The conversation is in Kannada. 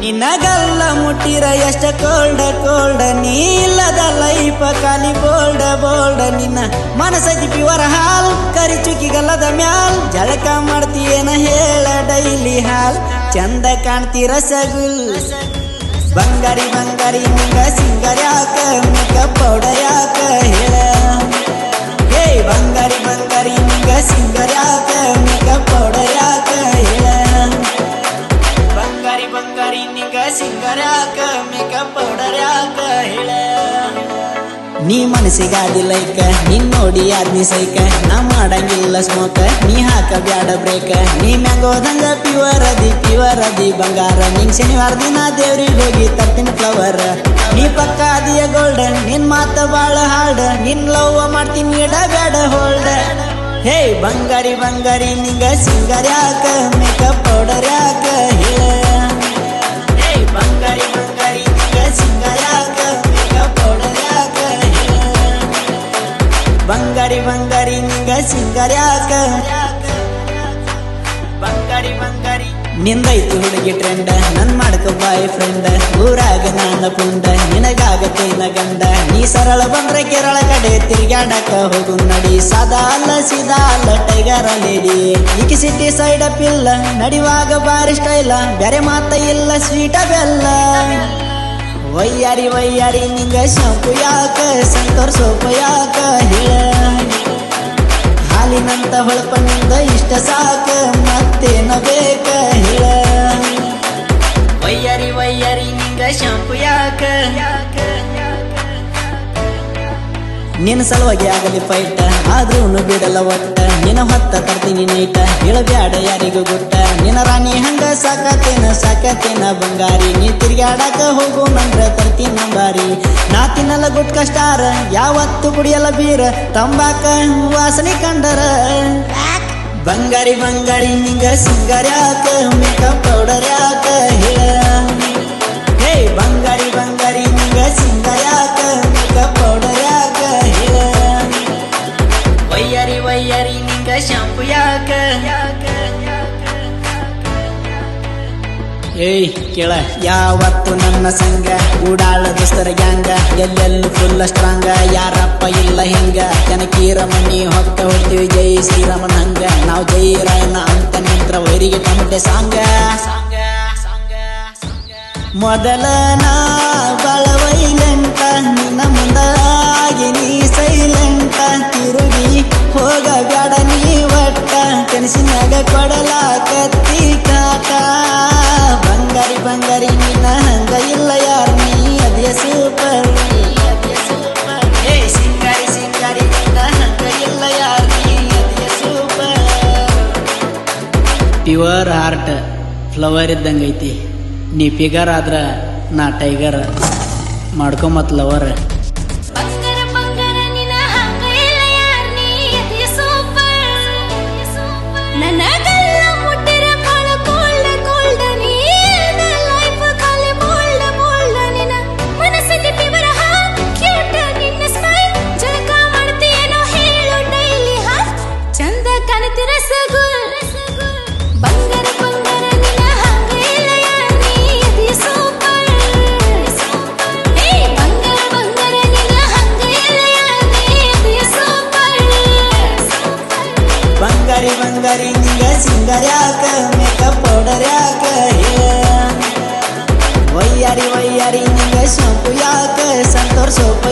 ನಿನ್ನಗಲ್ಲ ಮುಟ್ಟಿರ ಎಷ್ಟ ಕೋಲ್ಡ ಕೋಲ್ಡ ನೀ ಇಲ್ಲದ ಲೈಫ ಖಾಲಿ ಬೋಲ್ಡ ಬೋಲ್ಡ ನಿನ್ನ ಮನಸೈತಿ ಪ್ಯೂರ್ ಹಾಲ್ ಕರಿ ಚುಕ್ಕಿಗಲ್ಲದ ಮ್ಯಾಲ್ ಜಳಕ ಮಾಡ್ತೀಯೇನ ಹೇಳ ಡೈಲಿ ಹಾಲ್ ಚಂದ ಕಾಣ್ತಿ ರಸಗುಲ್ ಬಂಗಾರಿ ಬಂಗಾರಿ ನಿಂಗ ಸಿಂಗರ್ ಯಾಕ ಮೇಕಪ್ ಪೌಡರ್ ಯಾಕ ಹೇಳ ಹೇ ಬಂಗಾರಿ ಬಂಗಾರಿ ನಿಂಗ ಸಿಂಗರ್ ಯಾಕ ಮೇಕಪ್ ಪೌಡರ್ ಯಾಕ ಹೇಳ ಬಂಗಾರಿ ಬಂಗಾರಿ ನಿಂಗ ಸಿಂಗರ್ ಯಾಕ ಮೇಕಪ್ ಪೌಡರ್ ಯಾಕ ಹೇಳ ನೀ ಮನಸ್ಸಿಗಾದಿ ಲೈಕ ನಿನ್ ನೋಡಿ ಆದ್ನಿ ಸೈಕ ನಾ ಮಾಡಂಗಿಲ್ಲ ಸ್ಮೋಕ ನೀ ಹಾಕ ಬ್ಯಾಡ ಬ್ರೇಕ ನೀ ಮ್ಯಾಂಗೋದಂಗ ಪ್ಯೂರ್ ಅದಿ ಬಂಗಾರ ನಿಂಗ್ ಶನಿವಾರ ದಿನ ದೇವ್ರಿಗೆ ಹೋಗಿ ತರ್ತೀನಿ ಫ್ಲವರ್ ನೀ ಪಕ್ಕ ಅದಿಯ ಗೋಲ್ಡನ್ ನಿನ್ ಮಾತ ಬಾಳ ಹಾರ್ಡ್ ನಿನ್ ಲವ್ ಮಾಡ್ತೀನಿ ಎಡ ಬ್ಯಾಡ ಹೋಲ್ಡ್ ಹೇ ಬಂಗಾರಿ ಬಂಗಾರಿ ನಿಂಗ ಸಿಂಗರ್ ಯಾಕ ಮೇಕಪ್ ಪೌಡರ್ ಯಾಕ ಹೇಳ ಹೇ ಬಂಗಾರಿ ಬಂಗಾರಿ ನಿಂಗ ಸಿಂಗರ್ ಯಾಕ ಮೇಕಪ್ ಪೌಡರ್ ಯಾಕ ಬಂಗಾರಿ ಬಂಗಾರಿ ನಿಂಗ ಸಿಂಗರ್ ಯಾಕ ಬಂಗಾರಿ ಬಂಗಾರಿ ನಿಂದೈತಿ ಹುಡುಗಿ ಟ್ರೆಂಡ ನನ್ ಮಾಡ್ಕೊ ಬಾಯ್ ಫ್ರೆಂಡ್ ಊರಾಗ ನಾನ ಪುಂಡ ನಿನಗಾಗತ್ತೇನ ಗಂಡ ನೀ ಸರಳ ಬಂದ್ರೆ ಕೇರಳ ಕಡೆ ತಿರ್ಗಾಡಕ ಹೋಗು ನಡಿ ಸಾದಾ ಅಲ್ಲ ಸೀದಾ ಅಲ್ಲ ಟೈಗರ್ ಲೇಡಿ ಈಕಿ ಸಿಟಿ ಸೈಡ್ ಅಪ್ ಇಲ್ಲ ನಡಿವಾಗ ಬಾರಿ ಸ್ಟೈಲ ಬ್ಯಾರೆ ಮಾತ ಇಲ್ಲ ಸ್ವೀಟ ಬೆಲ್ಲ ವಯ್ಯಾರಿ ವಯ್ಯಾರಿ ನಿಂಗ ಶಾಂಪು ಯಾಕ ಸಂತೋರ್ ಸೋಪು ಯಾಕ ಹೇಳ ಹಾಲಿನಂತ ಹೊಳಪನಿಂದ ಇಷ್ಟ ಸಾಕ ಮತ್ತೇನ ಬೇಕ ಹೇಳ ವಯ್ಯಾರಿ ವಯ್ಯಾರಿ ನಿಂಗ ಶಾಂಪು ಯಾಕ ನಿನ್ನ ಸಲುವಾಗಿ ಆಗಲಿ ಫೈಟ ಆದ್ರೂ ಬಿಡಲ್ಲ ಒಟ್ಟ ನಿನ್ನ ಹೊತ್ತ ತರ್ತೀನಿ ನೈಟ ಹೇಳಬ್ಯಾಡ ಯಾರಿಗೂ ಗುಟ್ಟ ನಿನ್ನ ರಾಣಿ ಹಂಗ ಸಾಕತೇನ ಬಂಗಾರಿ ನೀ ತಿರ್ಗಾಡಕ ಹೋಗು ನಂದ್ರ ತರ್ತೀನಿ ನಂಬಾರಿ ನಾ ತಿನ್ನಲ್ಲ ಗುಟ್ಕ ಸ್ಟಾರ ಯಾವತ್ತು ಕುಡಿಯಲ್ಲ ಬೀರ ತಂಬಾಕ ವಾಸನೆ ಕಂಡರ ಬಂಗಾರಿ ಬಂಗಾರಿ ನಿಂಗ ಸಿಂಗರ್ ಯಾಕ ಮೇಕಪ್ ಪೌಡರ್ ಯಾಕ ಹೇಳ ಹೇ ಬಂಗಾರಿ ಬಂಗಾರಿ ನಿಂಗ ಸಿಂಗರ್ ಯಾಕ ಮೇಕಪ್ ಪೌಡರ್ ಯಾಕ ಹೇಳ ವಯ್ಯಾರಿ ವಯ್ಯಾರಿ ನಿಂಗ ಶಾಂಪು ಯಾಕ ಏಯ್ ಕೇಳ ಯಾವತ್ತು ನನ್ನ ಸಂಗ ಉಡಾಳ ದೋಸ್ತರ ಗ್ಯಾಂಗ ಎಲ್ಲೆಲ್ಲೂ ಫುಲ್ ಸ್ಟ್ರಾಂಗ ಯಾರಪ್ಪ ಇಲ್ಲ ಹಿಂಗ ಜನಕೀರ ಮನಿ ಹೊಕ್ಕ ಹೋಗ್ತೀವಿ ಜೈ ಶ್ರೀರಾಮನ ಹಂಗ ನಾವು ಜೈ ರಾಯನ ಅಂತ ನಿಂತ್ರ ವೈರಿಗೆ ಟಮಟೆ ಸಾಂಗ ಮೊದಲ ನಾ ಬಾಳ ವೈಲೆಂಟ ನಿನ್ನ ಮುಂದಾಗಿ ನೀ ಸೈಲೆಂಟ ತಿರುಗಿ ಹೋಗ ಬ್ಯಾಡ ನೀ ಒಟ್ಟ ಕನಸಿನಾಗ ಕೊಡಲಾಕತ್ತಿ ಕಾಟ ಬಂಗಾರಿ ಬಂಗಾರಿ ನಿನ್ನ ಹಂಗ ಇಲ್ಲ ಯಾರ ನೀ ಅದೇ ಸೂಪರ್ ಹೇ ಸಿಂಗಾರಿ ಸಿಂಗಾರಿ ನಿನ್ನ ಹಂಗ ಇಲ್ಲ ಯಾರ ನೀ ಅದೇ ಸೂಪರ್ ಪ್ಯೂರ್ ಹಾರ್ಟ್ ಫ್ಲವರ್ ಇದ್ದಂಗೈತಿ ನೀ ಫಿಗರ್ ಆದ್ರ ನಾ ಟೈಗರ್ ಮಾಡ್ಕೊಂಬತ್ ಲವರ್ ಬಂಗಾರಿ ನಿಂಗ ಸಿಂಗರ್ ಯಾಕ ಮೇಕಪ್ ಪೌಡರ್ ಯಾಕ ವಯ್ಯಾರಿ ವಯ್ಯಾರಿ ನಿಂಗ ಶಾಂಪು ಯಾಕ ಸಂತೋರ್ ಸೋಪು